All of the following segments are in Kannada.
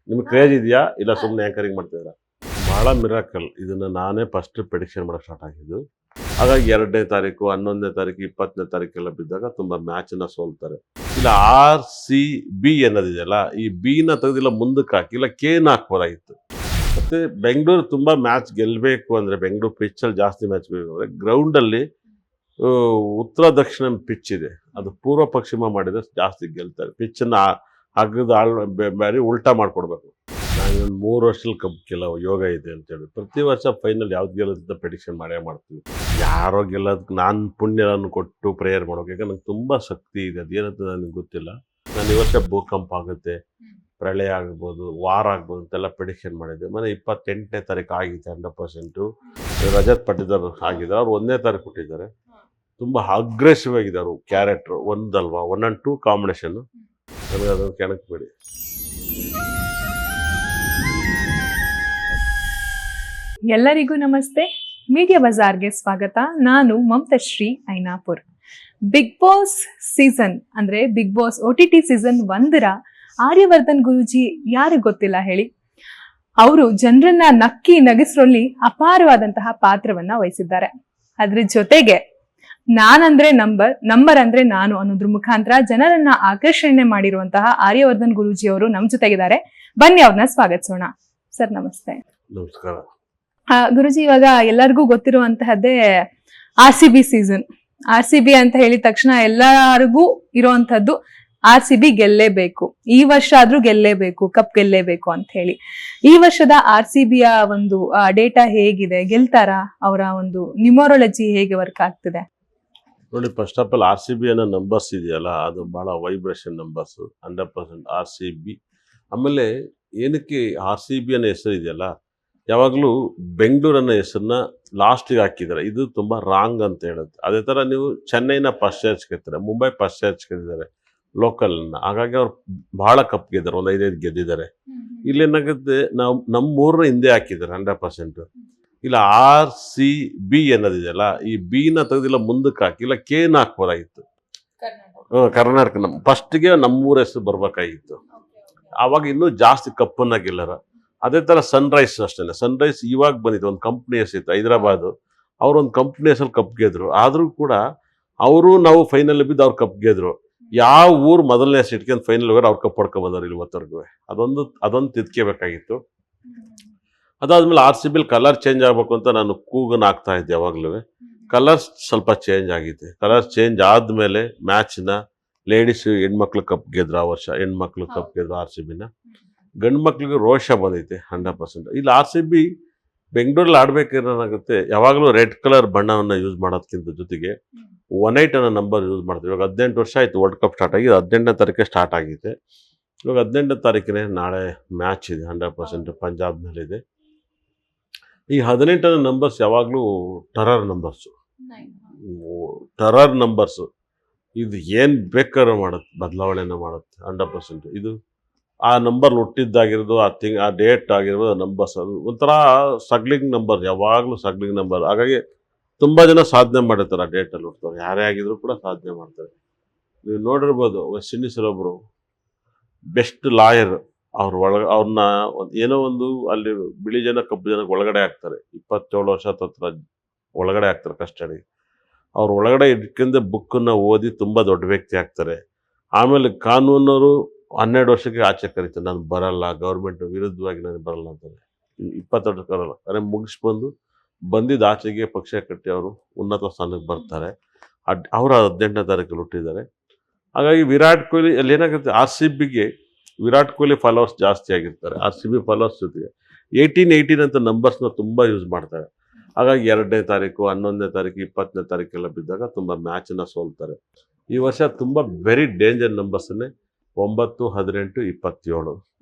ನಿಮ್ಗೆ ಕ್ರೇಜ್ ಇದೆಯಾ ಇಲ್ಲ ಸುಮ್ಮನೆ ಆ್ಯಂಕರಿಂಗ್ ಮಾಡ್ತಿದ್ದೀರಾ? ಭಾಳ ಮಿರಾಕಲ್. ಇದನ್ನು ನಾನೇ ಫಸ್ಟ್ ಪ್ರೆಡಿಕ್ಷನ್ ಮಾಡೋಕ್ಕೆ ಸ್ಟಾರ್ಟ್ ಆಗಿದ್ದು. ಹಾಗಾಗಿ 2ನೇ ತಾರೀಕು, 11ನೇ ತಾರೀಕು, 20ನೇ ತಾರೀಕೆಲ್ಲ ಬಿದ್ದಾಗ ತುಂಬ ಮ್ಯಾಚನ್ನು ಸೋಲ್ತಾರೆ. ಇಲ್ಲ RCB ಅನ್ನೋದಿದೆಯಲ್ಲ, ಈ ಬಿನ ತೆಗೆದಿಲ್ಲ ಮುಂದಕ್ಕೆ ಹಾಕಿ, ಇಲ್ಲ ಕೆನ ಹಾಕ್ಬೋದಾಗಿತ್ತು. ಮತ್ತು ಬೆಂಗಳೂರು ತುಂಬ ಮ್ಯಾಚ್ ಗೆಲ್ಲಬೇಕು ಅಂದರೆ, ಬೆಂಗಳೂರು ಪಿಚ್ಚಲ್ಲಿ ಜಾಸ್ತಿ ಮ್ಯಾಚ್ ಬೇಕು ಅಂದರೆ ಗ್ರೌಂಡಲ್ಲಿ ಉತ್ತರ ದಕ್ಷಿಣ ಪಿಚ್ ಇದೆ, ಅದು ಪೂರ್ವ ಪಶ್ಚಿಮ ಮಾಡಿದರೆ ಜಾಸ್ತಿ ಗೆಲ್ತಾರೆ. ಪಿಚ್ಚನ್ನು ಹಗ್ಗದ ಬಾರಿ ಉಲ್ಟಾ ಮಾಡಿಕೊಡ್ಬೇಕು. ನಾನು 3 ವರ್ಷದಲ್ಲಿ ಕಪ್ ಗೆಲ್ಲೋ ಯೋಗ ಇದೆ ಅಂತೇಳಿ ಪ್ರತಿ ವರ್ಷ ಫೈನಲ್ ಯಾವ್ದು ಗೆಲ್ಲೋದಂತ ಪ್ರೆಡಿಕ್ಷನ್ ಮಾಡೇ ಮಾಡ್ತೀವಿ. ಯಾರೋ ಗೆಲ್ಲೋದಕ್ಕೆ ನಾನು ಪುಣ್ಯವನ್ನು ಕೊಟ್ಟು ಪ್ರೇಯರ್ ಮಾಡೋಕೆ, ಯಾಕಂದ್ರೆ ನಂಗೆ ತುಂಬ ಶಕ್ತಿ ಇದೆ. ಅದೇನಂತ ನನಗೆ ಗೊತ್ತಿಲ್ಲ. ನಾನು ಈ ವರ್ಷ ಭೂಕಂಪ ಆಗುತ್ತೆ, ಪ್ರಳಯ ಆಗ್ಬೋದು, ವಾರ ಆಗ್ಬೋದು ಅಂತೆಲ್ಲ ಪ್ರೆಡಿಕ್ಷನ್ ಮಾಡಿದ್ದೆ. ಮನೆ 28ನೇ ತಾರೀಕು ಆಗಿದೆ 100%. ರಜತ್ ಪಟ್ಟಿದಾರ್ ಆಗಿದ್ದಾರೆ, ಅವ್ರು 1ನೇ ತಾರೀಕು ಕೊಟ್ಟಿದ್ದಾರೆ. ತುಂಬ ಅಗ್ರೆಸಿವ್ ಆಗಿದೆ ಅವರು ಕ್ಯಾರೆಕ್ಟ್ರು, ಒಂದಲ್ವಾ 1 and 2 ಕಾಂಬಿನೇಷನ್ನು. ನನಗೆ ಅದನ್ನು ಕೆಣಕಬೇಡಿ. ಎಲ್ಲರಿಗೂ ನಮಸ್ತೆ. ಮೀಡಿಯಾ ಬಜಾರ್ಗೆ ಸ್ವಾಗತ. ನಾನು Mamatashree Ainapur. Bigg Boss season ಅಂದ್ರೆ ಬಿಗ್ ಬಾಸ್ OTT ಸೀಸನ್ 1ರ ಆರ್ಯವರ್ಧನ್ ಗುರೂಜಿ ಯಾರಿಗೆ ಗೊತ್ತಿಲ್ಲ ಹೇಳಿ. ಅವರು ಜನರನ್ನ ನಕ್ಕಿ ನಗಿಸ್ರಲ್ಲಿ ಅಪಾರವಾದಂತಹ ಪಾತ್ರವನ್ನ ವಹಿಸಿದ್ದಾರೆ. ಅದ್ರ ಜೊತೆಗೆ ನಾನಂದ್ರೆ ನಂಬರ್ ಅಂದ್ರೆ ನಾನು ಅನ್ನೋದ್ರ ಮುಖಾಂತರ ಜನರನ್ನ ಆಕರ್ಷಣೆ ಮಾಡಿರುವಂತಹ ಆರ್ಯವರ್ಧನ್ ಗುರೂಜಿ ಅವರು ನಮ್ ಜೊತೆಗಿದ್ದಾರೆ. ಬನ್ನಿ ಅವ್ರನ್ನ ಸ್ವಾಗತಿಸೋಣ. ಸರ್ ನಮಸ್ತೆ. ನಮಸ್ಕಾರ. ಗುರುಜಿ, ಇವಾಗ ಎಲ್ಲರಿಗೂ ಗೊತ್ತಿರುವಂತಹದ್ದೇ RCB ಸೀಸನ್. RCB ಅಂತ ಹೇಳಿದ ತಕ್ಷಣ ಎಲ್ಲರಿಗೂ ಇರುವಂತಹದ್ದು RCB ಗೆಲ್ಲೇಬೇಕು, ಈ ವರ್ಷ ಆದ್ರೂ ಗೆಲ್ಲೇಬೇಕು, ಕಪ್ ಗೆಲ್ಲೇಬೇಕು ಅಂತ ಹೇಳಿ. ಈ ವರ್ಷದ RCBಯ ಒಂದು ಡೇಟಾ ಹೇಗಿದೆ? ಗೆಲ್ತಾರಾ? ಅವರ ಒಂದು ನ್ಯೂಮರಾಲಜಿ ಹೇಗೆ ವರ್ಕ್ ಆಗ್ತಿದೆ? ನೋಡಿ, ಫಸ್ಟ್ ಆಫ್ ಆಲ್ RCB ಅನ್ನೋ ನಂಬರ್ಸ್ ಇದೆಯಲ್ಲ, ಅದು ಭಾಳ ವೈಬ್ರೇಷನ್ ನಂಬರ್ಸ್. 100% RCB. ಆಮೇಲೆ ಏನಕ್ಕೆ RCB ಅನ್ನೋ ಹೆಸರು ಇದೆಯಲ್ಲ, ಯಾವಾಗಲೂ ಬೆಂಗಳೂರು ಅನ್ನೋ ಹೆಸರನ್ನ ಲಾಸ್ಟಿಗೆ ಹಾಕಿದ್ದಾರೆ. ಇದು ತುಂಬ ರಾಂಗ್ ಅಂತ ಹೇಳುತ್ತೆ. ಅದೇ ಥರ ನೀವು ಚೆನ್ನೈನ ಫಸ್ಟ್ ಸೇರ್ಸ್ಕೊತಾರೆ, ಮುಂಬೈ ಫಸ್ಟ್ ಸೇರ್ಸ್ಕೊಂಡಿದ್ದಾರೆ ಲೋಕಲ್ನ. ಹಾಗಾಗಿ ಅವ್ರು ಭಾಳ ಕಪ್ ಗೆದ್ದಾರೆ, ಒಂದು 5 ಗೆದ್ದಿದ್ದಾರೆ. ಇಲ್ಲೇನಾಗುತ್ತೆ, ನಾವು ನಮ್ಮೂರನ್ನ ಹಿಂದೆ ಹಾಕಿದ್ದಾರೆ 100%. ಇಲ್ಲ RCB ಅನ್ನೋದಿದೆಯಲ್ಲ, ಈ ಬಿನ ತೆಗೆದಿಲ್ಲ ಮುಂದಕ್ಕೆ ಹಾಕಿ, ಇಲ್ಲ ಕೆನ ಹಾಕ್ಬೋದಾಗಿತ್ತು. ಕರ್ನಾಟಕ ಫಸ್ಟ್ಗೆ ನಮ್ಮೂರ ಹೆಸರು ಬರ್ಬೇಕಾಗಿತ್ತು. ಆವಾಗ ಇನ್ನೂ ಜಾಸ್ತಿ ಕಪ್ಪನ್ನ ಗೆಲ್ಲರ. ಅದೇ ಥರ ಸನ್ರೈಸ್ ಅಷ್ಟೇ. ಸನ್ರೈಸ್ ಇವಾಗ ಬಂದಿತ್ತು, ಒಂದು ಕಂಪ್ನಿ ಹೆಸರಿತ್ತು ಹೈದರಾಬಾದು. ಅವ್ರು ಒಂದು ಕಂಪ್ನಿ ಹೆಸರು ಕಪ್ ಗೆದ್ರು. ಆದರೂ ಕೂಡ ಅವರು ನಾವು ಫೈನಲ್ ಬಿದ್ದು ಅವ್ರು ಕಪ್ ಗೆದ್ರು. ಯಾವ ಊರು ಮೊದಲನೇ ಹೆಸರು ಇಟ್ಕೊಂಡು ಫೈನಲ್ ಹೋಗೋರು ಅವ್ರು ಕಪ್ ಹೊಡ್ಕೊ ಬಂದವ್ರು ಇವತ್ತವರೆಗೂ. ಅದೊಂದು ತಿದ್ಕೋಬೇಕಾಗಿತ್ತು. ಅದಾದ್ಮೇಲೆ RCB ಕಲರ್ ಚೇಂಜ್ ಆಗಬೇಕು ಅಂತ ನಾನು ಕೂಗನ್ನು ಹಾಕ್ತಾ ಇದ್ದೆ ಯಾವಾಗಲೂ. ಕಲರ್ಸ್ ಸ್ವಲ್ಪ ಚೇಂಜ್ ಆಗಿದೆ. ಕಲರ್ ಚೇಂಜ್ ಆದಮೇಲೆ ಮ್ಯಾಚ್ನ ಲೇಡೀಸು ಹೆಣ್ಮಕ್ಳು ಕಪ್ ಗೆದ್ರು. ಆ ವರ್ಷ ಹೆಣ್ಮಕ್ಳು ಕಪ್ ಗೆದ್ರು RCBನ. ಗಂಡು ಮಕ್ಳಿಗೆ ರೋಷ ಬಂದೈತೆ 100%. ಇಲ್ಲಿ RCB ಬೆಂಗಳೂರಲ್ಲಿ ಆಡಬೇಕಾಗುತ್ತೆ, ಯಾವಾಗಲೂ ರೆಡ್ ಕಲರ್ ಬಣ್ಣವನ್ನು ಯೂಸ್ ಮಾಡೋದಕ್ಕಿಂತ ಜೊತೆಗೆ 18 ಅನ್ನೋ ನಂಬರ್ ಯೂಸ್ ಮಾಡ್ತೀವಿ. ಇವಾಗ 18 ವರ್ಷ ಆಯಿತು ವರ್ಲ್ಡ್ ಕಪ್ ಸ್ಟಾರ್ಟ್ ಆಗಿ. 18ನೇ ತಾರೀಕೆ ಸ್ಟಾರ್ಟ್ ಆಗಿದೆ. ಇವಾಗ 18ನೇ ತಾರೀಕಿನೇ ನಾಳೆ ಮ್ಯಾಚ್ ಇದೆ 100%, ಪಂಜಾಬ್ ಮೇಲಿದೆ. ಈ 18 ಅನ್ನೋ ನಂಬರ್ಸ್ ಯಾವಾಗಲೂ ಟರರ್ ನಂಬರ್ಸು. ಇದು ಏನು ಬೇಕಾದ್ರೂ ಮಾಡುತ್ತೆ, ಬದಲಾವಣೆನ ಮಾಡುತ್ತೆ 100%. ಇದು ಆ ನಂಬರ್ ಹುಟ್ಟಿದ್ದಾಗಿರೋದು, ಆ ಡೇಟ್ ಆಗಿರ್ಬೋದು, ನಂಬರ್ಸ್ ಅದು ಒಂಥರ ಸಗ್ಲಿಂಗ್ ನಂಬರ್, ಯಾವಾಗಲೂ ಸಗ್ಲಿಂಗ್ ನಂಬರ್. ಹಾಗಾಗಿ ತುಂಬ ಜನ ಸಾಧನೆ ಮಾಡಿರ್ತಾರೆ ಆ ಡೇಟಲ್ಲಿ ಹುಡ್ತಾರೆ. ಯಾರೇ ಆಗಿದ್ರು ಕೂಡ ಸಾಧನೆ ಮಾಡ್ತಾರೆ. ನೀವು ನೋಡಿರ್ಬೋದು, ವೆಸ್ಟ್ ಇಂಡೀಸಲ್ಲಿ ಒಬ್ಬರು ಬೆಸ್ಟ್ ಲಾಯರ್, ಅವ್ರನ್ನ ಏನೋ ಒಂದು ಅಲ್ಲಿ ಬಿಳಿ ಜನ ಕಪ್ಪು ಜನಕ್ಕೆ ಒಳಗಡೆ ಹಾಕ್ತಾರೆ. 27 ವರ್ಷ ಹತ್ರ ಒಳಗಡೆ ಹಾಕ್ತಾರೆ ಕಸ್ಟಡಿ. ಅವ್ರು ಒಳಗಡೆ ಇಟ್ಕೊಂಡೆ ಬುಕ್ಕನ್ನು ಓದಿ ತುಂಬ ದೊಡ್ಡ ವ್ಯಕ್ತಿ ಆಗ್ತಾರೆ. ಆಮೇಲೆ ಕಾನೂನವರು 12 ವರ್ಷಕ್ಕೆ ಆಚೆ ಕರೀತಾರೆ, ನಾನು ಬರಲ್ಲ, ಗೌರ್ಮೆಂಟ್ ವಿರುದ್ಧವಾಗಿ ನಾನು ಬರಲ್ಲ ಅಂತಾರೆ. 22 ವರ್ಷ ಬರಲ್ಲ, ಅದೇ ಬಂದಿದ್ದು ಆಚೆಗೆ ಪಕ್ಷ ಕಟ್ಟಿ ಅವರು ಉನ್ನತ ಸ್ಥಾನಕ್ಕೆ ಬರ್ತಾರೆ. ಅವರು 18ನೇ ತಾರೀಕಲ್ಲಿ ಹುಟ್ಟಿದ್ದಾರೆ. ಹಾಗಾಗಿ ವಿರಾಟ್ ಕೊಹ್ಲಿ ಅಲ್ಲಿ ಏನಾಗುತ್ತೆ, RCBಗೆ ವಿರಾಟ್ ಕೊಹ್ಲಿ ಫಾಲೋವರ್ಸ್ ಜಾಸ್ತಿ ಆಗಿರ್ತಾರೆ. RCB ಫಾಲೋವರ್ಸ್ ಜೊತೆಗೆ 18 ಅಂತ ನಂಬರ್ಸ್ನ ತುಂಬ ಯೂಸ್ ಮಾಡ್ತಾರೆ. ಹಾಗಾಗಿ 2ನೇ ತಾರೀಕು, 11ನೇ ತಾರೀಕು, 20ನೇ ತಾರೀಕೆಲ್ಲ ಬಿದ್ದಾಗ ತುಂಬ ಮ್ಯಾಚನ್ನು ಸೋಲ್ತಾರೆ. ಈ ವರ್ಷ ತುಂಬ ವೆರಿ ಡೇಂಜರ್ ನಂಬರ್ಸನ್ನೇ 9, 18, 27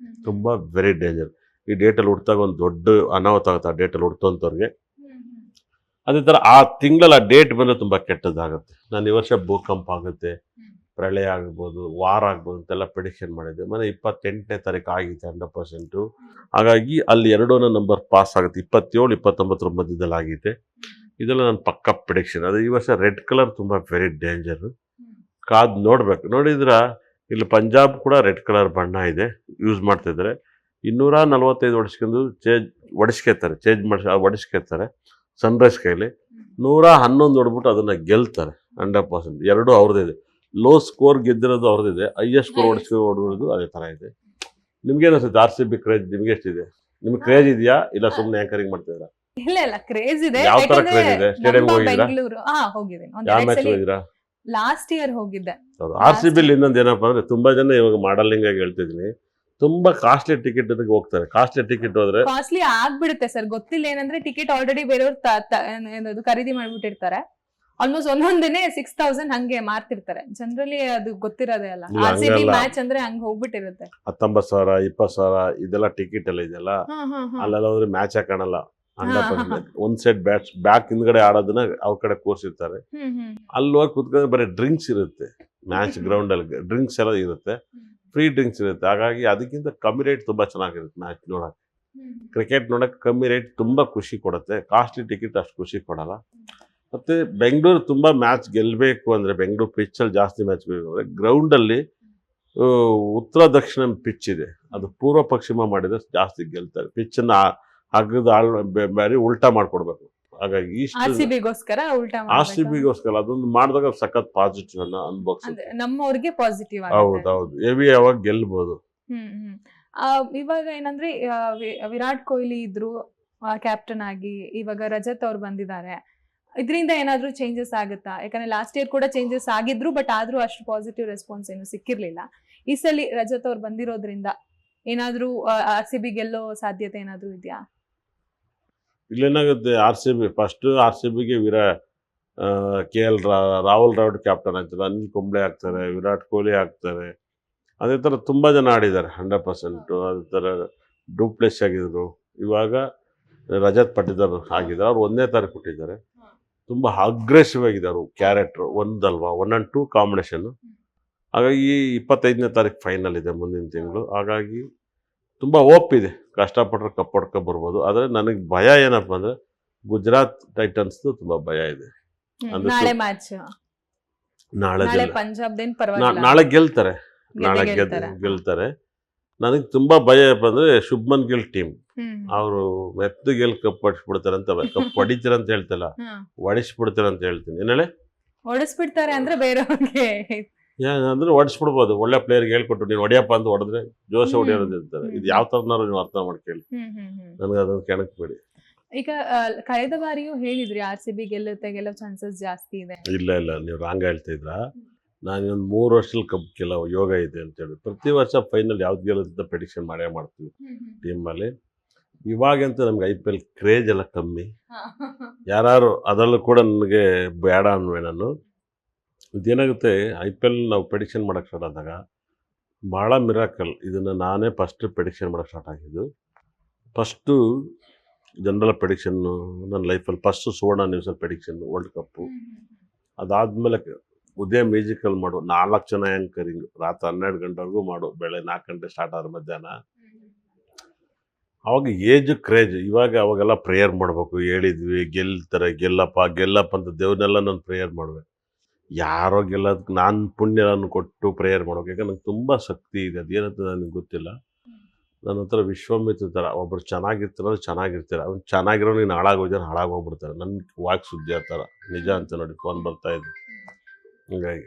ತುಂಬ ವೆರಿ ಡೇಂಜರ್. ಈ ಡೇಟಲ್ಲಿ ಹುಡ್ತಾಗ ಒಂದು ದೊಡ್ಡ ಅನಾಹುತ ಆಗುತ್ತೆ ಆ ಡೇಟಲ್ಲಿ ಹುಡ್ತಂಥವ್ರಿಗೆ. ಅದೇ ಥರ ಆ ತಿಂಗಳಲ್ಲಿ ಆ ಡೇಟ್ ಬಂದರೆ ತುಂಬ ಕೆಟ್ಟದ್ದಾಗುತ್ತೆ. ನಾನು ಈ ವರ್ಷ ಭೂಕಂಪ ಆಗುತ್ತೆ, ಪ್ರಳಯ ಆಗ್ಬೋದು, ವಾರ ಆಗ್ಬೋದು ಅಂತೆಲ್ಲ ಪ್ರೆಡಿಕ್ಷನ್ ಮಾಡಿದ್ದೆ. ಮನೆ 28ನೇ ತಾರೀಕು ಆಗಿದೆ 100%. ಹಾಗಾಗಿ ಅಲ್ಲಿ 2 ನಂಬರ್ ಪಾಸ್ ಆಗುತ್ತೆ. 27, 29 ಮಧ್ಯದಲ್ಲಿ ಆಗಿದೆ. ಇದೆಲ್ಲ ನನ್ನ ಪಕ್ಕ ಪ್ರೆಡಿಕ್ಷನ್. ಅದು ಈ ವರ್ಷ ರೆಡ್ ಕಲರ್ ತುಂಬ ವೆರಿ ಡೇಂಜರು. ಕಾದು ನೋಡ್ಬೇಕು. ನೋಡಿದ್ರೆ ಇಲ್ಲಿ ಪಂಜಾಬ್ ಕೂಡ ರೆಡ್ ಕಲರ್ ಬಣ್ಣ ಇದೆ, ಯೂಸ್ ಮಾಡ್ತಿದ್ದಾರೆ. 245 ಹೊಡಿಸ್ಕೊಂಡು ಹೊಡಿಸ್ಕೊತಾರೆ, ಚೇಂಜ್ ಮಾಡಿ ಹೊಡಿಸ್ಕೊತಾರೆ ಸನ್ರೈಸ್ ಕೈಲಿ. 111 ಹೊಡ್ಬಿಟ್ಟು ಅದನ್ನು ಗೆಲ್ತಾರೆ 100%. ಎರಡೂ ಅವ್ರದ್ದೇ ಇದೆ. ಲೋ ಸ್ಕೋರ್ ಗೆದ್ದಿರೋದು ಅವ್ರದ್ದಿದೆ, ಹೈಯೆಸ್ಟ್ ಸ್ಕೋರ್ ಹೊಡಿರೋದು ಅದೇ ಥರ ಇದೆ. ನಿಮ್ಗೇನು ಅನ್ಸುತ್ತೆ RCB ಕ್ರೇಜ್ ನಿಮ್ಗೆ ಎಷ್ಟಿದೆ? ನಿಮ್ಗೆ ಕ್ರೇಜ್ ಇದೆಯಾ ಇಲ್ಲ ಸುಮ್ಮನೆ ಆ್ಯಂಕರಿಂಗ್ ಮಾಡ್ತಿದ್ದೀರಾ? ಇಲ್ಲ ಕ್ರೇಜ್ ಇದೆ. ಯಾವ ಥರ ಯಾಕಂದ್ರೆ ಕ್ರೇಜ್ ಇದೆ? ಸ್ಟೇಡಿಯಂ ನಮ್ಮ ಹೋಗಿದ್ದೀರಾ? ಬೆಂಗಳೂರು ಹೋಗಿದ್ದೀನಿ ಯಾವ ಮ್ಯಾಚ್ ಹೋಗಿದ್ದೀರಾ? ಲಾಸ್ಟ್ ಇಯರ್ ಹೋಗಿದ್ದೆ. ಹೌದು. RCB ಇನ್ನೊಂದು ಏನಪ್ಪ ಅಂದ್ರೆ ತುಂಬಾ ಜನ ಇವಾಗ ಮಾಡಲಿಂಗ್ ಆಗಿ ಹೇಳ್ತಿದ್ದೀನಿ, ತುಂಬಾ ಕಾಸ್ಟ್ಲಿ ಟಿಕೆಟ್ ಹೋಗ್ತಾರೆ. ಕಾಸ್ಟ್ಲಿ ಟಿಕೆಟ್ ಹೋದ್ರೆ ಕಾಸ್ಟ್ಲಿ ಆಗ್ಬಿಡುತ್ತೆ ಸರ್. ಗೊತ್ತಿಲ್ಲ ಏನಂದ್ರೆ ಟಿಕೆಟ್ ಆಲ್ರೆಡಿ ಬೇರೆಯವ್ರು ಖರೀದಿ ಮಾಡ್ಬಿಟ್ಟಿರ್ತಾರೆ. ಆಲ್ಮೋಸ್ಟ್ ಒಂದೊಂದಿನೇ 6,000 ಹಂಗೆ ಮಾರ್ತಿರ್ತಾರೆ. ಜನರಲಿ ಅದು ಗೊತ್ತಿರೋದೇ ಅಲ್ಲ. ಇಲ್ಲ, RCB ಹಂಗಲ್ಲ. ಮ್ಯಾಚ್ ಅಂದ್ರೆ ಹಂಗ್ ಹೋಗ್ಬಿಟ್ಟಿರುತ್ತೆ. 19,000 20,000 ಇದೆಲ್ಲ ಟಿಕೆಟ್ ಎಲ್ಲ ಇದೆಯಲ್ಲ, ಅಲ್ಲೆಲ್ಲ ಹೋದ್ರೆ ಮ್ಯಾಚ್ ಕಾಣಲ್ಲ. 100% ಒಂದ್ ಸೈಡ್ ಬ್ಯಾಕ್ ಹಿಂದ್ಗಡೆ ಆಡೋದನ್ನ ಅವ್ರ ಕಡೆ ಕೂರ್ಸಿರ್ತಾರೆ. ಅಲ್ಲಿ ಹೋಗಿ ಕುತ್ಕೊಂಡ್ರೆ ಬರೀ ಡ್ರಿಂಕ್ಸ್ ಇರುತ್ತೆ. ಮ್ಯಾಚ್ ಗ್ರೌಂಡ್ ಅಲ್ಲಿ ಡ್ರಿಂಕ್ಸ್ ಎಲ್ಲ ಇರುತ್ತೆ, ಫ್ರೀ ಡ್ರಿಂಕ್ಸ್ ಇರುತ್ತೆ. ಹಾಗಾಗಿ ಅದಕ್ಕಿಂತ ಕಮ್ಮಿ ರೇಟ್ ತುಂಬಾ ಚೆನ್ನಾಗಿರುತ್ತೆ ಮ್ಯಾಚ್ ನೋಡಕ್. ಕ್ರಿಕೆಟ್ ನೋಡಕ್ ಕಮ್ಮಿ ರೇಟ್ ತುಂಬಾ ಖುಷಿ ಕೊಡುತ್ತೆ. ಕಾಸ್ಟ್ಲಿ ಟಿಕೆಟ್ ಅಷ್ಟು ಖುಷಿ ಕೊಡಲ್ಲ. ಮತ್ತೆ ಬೆಂಗಳೂರು ತುಂಬಾ ಮ್ಯಾಚ್ ಗೆಲ್ಲಬೇಕು ಅಂದ್ರೆ, ಬೆಂಗಳೂರು ಪಿಚ್ಚಲ್ಲಿ ಜಾಸ್ತಿ ಮ್ಯಾಚ್ ಬೇಕು ಗ್ರೌಂಡಲ್ಲಿ ಉತ್ತರ ದಕ್ಷಿಣ ಪಿಚ್ ಇದೆ, ಅದು ಪೂರ್ವ ಪಶ್ಚಿಮ ಮಾಡಿದ್ರೆ ಜಾಸ್ತಿ ಗೆಲ್ತಾರೆ. ಪಿಚ್ಚನ್ನು ಹಗ್ಗದ ಬೇರೆ ಉಲ್ಟಾ ಮಾಡ್ಕೊಡ್ಬೇಕು. ಹಾಗಾಗಿ RCBಗೋಸ್ಕರ ಉಲ್ಟಾ RCBಗೋಸ್ಕರ ಅದೊಂದು ಮಾಡಿದಾಗ ಸಖತ್ ಪಾಸಿಟಿವ್ ಅನ್ನ ಅನ್ಭವಿಸುತ್ತೆ. ನಮ್ಮವ್ರಿಗೆ ಪಾಸಿಟಿವ್. ಹೌದೌದು, ಹೆವಿ ಯಾವಾಗ ಗೆಲ್ಬಹುದು. ಇವಾಗ ಏನಂದ್ರೆ ವಿರಾಟ್ ಕೊಹ್ಲಿ ಇದ್ರು ಕ್ಯಾಪ್ಟನ್ ಆಗಿ, ಇವಾಗ ರಜತ್ ಅವ್ರು ಬಂದಿದ್ದಾರೆ. ಇದರಿಂದ ಏನಾದ್ರೂ ಚೇಂಜಸ್ ಆಗುತ್ತಾ? ಯಾಕಂದ್ರೆ ಲಾಸ್ಟ್ ಇಯರ್ ಕೂಡ ಚೇಂಜಸ್ ಆಗಿದ್ರು, ಬಟ್ ಆದ್ರೂ ಅಷ್ಟು ಪಾಸಿಟಿವ್ ರೆಸ್ಪಾನ್ಸ್ ಏನು ಸಿಕ್ಕಿರ್ಲಿಲ್ಲ. ಈ ಸಲ ರಜತ್ ಅವ್ರು ಬಂದಿರೋದ್ರಿಂದ ಏನಾದ್ರೂ RCB ಗೆಲ್ಲೋ ಸಾಧ್ಯತೆ ಏನಾದ್ರೂ ಇದೆಯಾ? ಇಲ್ಲೇನಾಗುತ್ತೆ, RCBಗೆ KL ರಾಹುಲ್ ದ್ರಾವಿಡ್ ಕ್ಯಾಪ್ಟನ್ ಆಗ್ತಾರೆ, ಅನಿಲ್ ಕುಂಬ್ಳೆ ಆಗ್ತಾರೆ, ವಿರಾಟ್ ಕೊಹ್ಲಿ ಆಗ್ತಾರೆ. ಅದೇ ಥರ ತುಂಬ ಜನ ಆಡಿದ್ದಾರೆ 100%. ಅದೇ ಥರ ಡೂಪ್ಲೆಸ್ ಆಗಿದ್ರು, ಇವಾಗ ರಜತ್ ಪಟ್ಟಿದಾರ್ ಆಗಿದ್ದಾರೆ. ಅವ್ರು 1ನೇ ತಾರೀಕು ಕೊಟ್ಟಿದ್ದಾರೆ. ತುಂಬ ಅಗ್ರೆಸಿವ್ ಆಗಿದ್ದಾರೆ ಕ್ಯಾರೆಕ್ಟ್ರು, 1 and 2 ಕಾಂಬಿನೇಷನ್ನು. ಹಾಗಾಗಿ 25ನೇ ತಾರೀಕು ಫೈನಲ್ ಇದೆ ಮುಂದಿನ ತಿಂಗಳು. ಹಾಗಾಗಿ ತುಂಬ ಹೋಪ್ ಇದೆ, ಕಷ್ಟಪಟ್ಟರೆ ಕಪ್ ಹೊಡ್ಕೊ ಬರ್ಬೋದು. ಆದರೆ ನನಗೆ ಭಯ ಏನಪ್ಪ ಅಂದರೆ ಗುಜರಾತ್ ಟೈಟನ್ಸ್ದು ತುಂಬ ಭಯ ಇದೆ. ನಾಳೆ ಮ್ಯಾಚ್, ನಾಳೆ ಪಂಜಾಬ್ದೇನ್ ನಾಳೆ ಗೆಲ್ತಾರೆ, ನಾಳೆ ಗೆಲ್ತಾರೆ. ನನಗೆ ತುಂಬ ಭಯ ಏನಪ್ಪ ಅಂದರೆ ಶುಭ್ಮನ್ ಗಿಲ್ ಟೀಮ್, ಅವರು ಮೆತ್ತು ಗೆಲ್ ಕಪ್ ಹೊಡಿಸ್ಬಿಡ್ತಾರೆ ಅಂತ. ಕಪ್ ಹೊಡಿತಾರೆ ಅಂತ ಹೇಳ್ತಿಲ್ಲ, ಹೊಡಿಸ್ಬಿಡ್ತಾರೆ ಅಂತ ಹೇಳ್ತೀನಿ. ಏನೇಳೆ ಹೊಡಿಸ್ಬಿಡ್ತಾರೆ ಅಂದ್ರೆ ಬೇರೆಯವ್ರಿಗೆ ಅಂದ್ರೆ ಹೊಡಿಸ್ಬಿಡ್ಬೋದು. ಒಳ್ಳೆ ಪ್ಲೇಯರ್ಗೆ ಹೇಳ್ಕೊಟ್ಟು ನೀನು ಹೊಡಿಯಪ್ಪ ಅಂತ ಹೊಡೆದ್ರೆ ಜೋಶ ಹೊಡಿಯೋದು ಇರ್ತಾರೆ. ಇದು ಯಾವ ಥರನಾರು ನೀವು ಅರ್ಥ ಮಾಡ್ಕೊಳ್ಳಿ, ನನಗೆ ಅದನ್ನು ಕೆಣಕ್ಬೇಡಿ. ಈಗ ಕಳೆದ ಬಾರಿಯೂ ಹೇಳಿದ್ರಿ RCB ಗೆಲ್ಲೋ ಚಾನ್ಸಸ್ ಜಾಸ್ತಿ ಇದೆ. ಇಲ್ಲ, ನೀವು ರಾಂಗ್ ಹೇಳ್ತಿದ್ರ. ನಾನು ಒಂದು 3 ವರ್ಷದಲ್ಲಿ ಕಪ್ ಗೆಲ್ಲೋ ಯೋಗ ಇದೆ ಅಂತೇಳಿ ಪ್ರತಿ ವರ್ಷ ಫೈನಲ್ ಯಾವ್ದು ಗೆಲ್ಲೋದಂತ ಪ್ರೆಡಿಕ್ಷನ್ ಮಾಡ್ತೀವಿ ಟೀಮಲ್ಲಿ. ಇವಾಗಂತೂ ನಮ್ಗೆ IPL ಕ್ರೇಜ್ ಎಲ್ಲ ಕಮ್ಮಿ. ಯಾರು ಅದರಲ್ಲೂ ಕೂಡ ನನಗೆ ಬೇಡ ಅನ್ವೇ. ನಾನು ಇದೇನಾಗುತ್ತೆ, IPL ನಾವು ಪ್ರೆಡಿಕ್ಷನ್ ಮಾಡೋಕ್ಕೆ ಸ್ಟಾರ್ಟ್ ಆದಾಗ ಭಾಳ ಮಿರಾಕಲ್. ಇದನ್ನು ನಾನೇ ಫಸ್ಟ್ ಪ್ರೆಡಿಕ್ಷನ್ ಮಾಡೋಕ್ಕೆ ಸ್ಟಾರ್ಟ್ ಆಗಿದ್ದು. ಫಸ್ಟು ಜನರಲ್ ಪ್ರೆಡಿಕ್ಷನ್ನು ನನ್ನ ಲೈಫಲ್ಲಿ ಫಸ್ಟು ಸುವರ್ಣ ನ್ಯೂಸಲ್ಲಿ ಪ್ರೆಡಿಕ್ಷನ್ನು ವರ್ಲ್ಡ್ ಕಪ್ಪು. ಅದಾದಮೇಲೆ ಉದಯ ಮ್ಯೂಸಿಕಲ್ ಮಾಡು, 4 ಜನ ಆ್ಯಂಕರಿಂಗ್, ರಾತ್ರಿ 12 ಗಂಟೆವರೆಗೂ ಮಾಡು, ಬೆಳಗ್ಗೆ 4 ಗಂಟೆ ಸ್ಟಾರ್ಟ್ ಆದ್ರೆ ಮಧ್ಯಾಹ್ನ. ಅವಾಗ ಏಜು ಕ್ರೇಜ್. ಅವಾಗೆಲ್ಲ ಪ್ರೇಯರ್ ಮಾಡಬೇಕು, ಹೇಳಿದ್ವಿ ಗೆಲ್ತಾರೆ, ಗೆಲ್ಲಪ್ಪ ಅಂತ ದೇವ್ರನ್ನೆಲ್ಲ ನಾನು ಪ್ರೇಯರ್ ಮಾಡಬೇಕು. ಯಾರೋ ಗೆಲ್ಲೋದಕ್ಕೆ ನಾನು ಪುಣ್ಯವನ್ನು ಕೊಟ್ಟು ಪ್ರೇಯರ್ ಮಾಡ್ಬೇಕು. ಯಾಕಂದ್ರೆ ನಂಗೆ ತುಂಬ ಶಕ್ತಿ ಇದೆ, ಅದೇನಂತ ನನಗೆ ಗೊತ್ತಿಲ್ಲ. ನನ್ನ ಹತ್ರ ವಿಶ್ವಾಮಿತ್ರ ಥರ ಒಬ್ಬರು ಚೆನ್ನಾಗಿರ್ತಾರೆ, ಅವ್ನು ಚೆನ್ನಾಗಿರೋ ನೀನು ಹಾಳಾಗೋಗ್ಬಿಡ್ತಾರೆ. ನನ್ನ ವಾಕ್ ಸುದ್ದಿ ಆ ಥರ ನಿಜ ಅಂತ ನೋಡಿ ಫೋನ್ ಬರ್ತಾಯಿದ್ದೆ. ಹೀಗಾಗಿ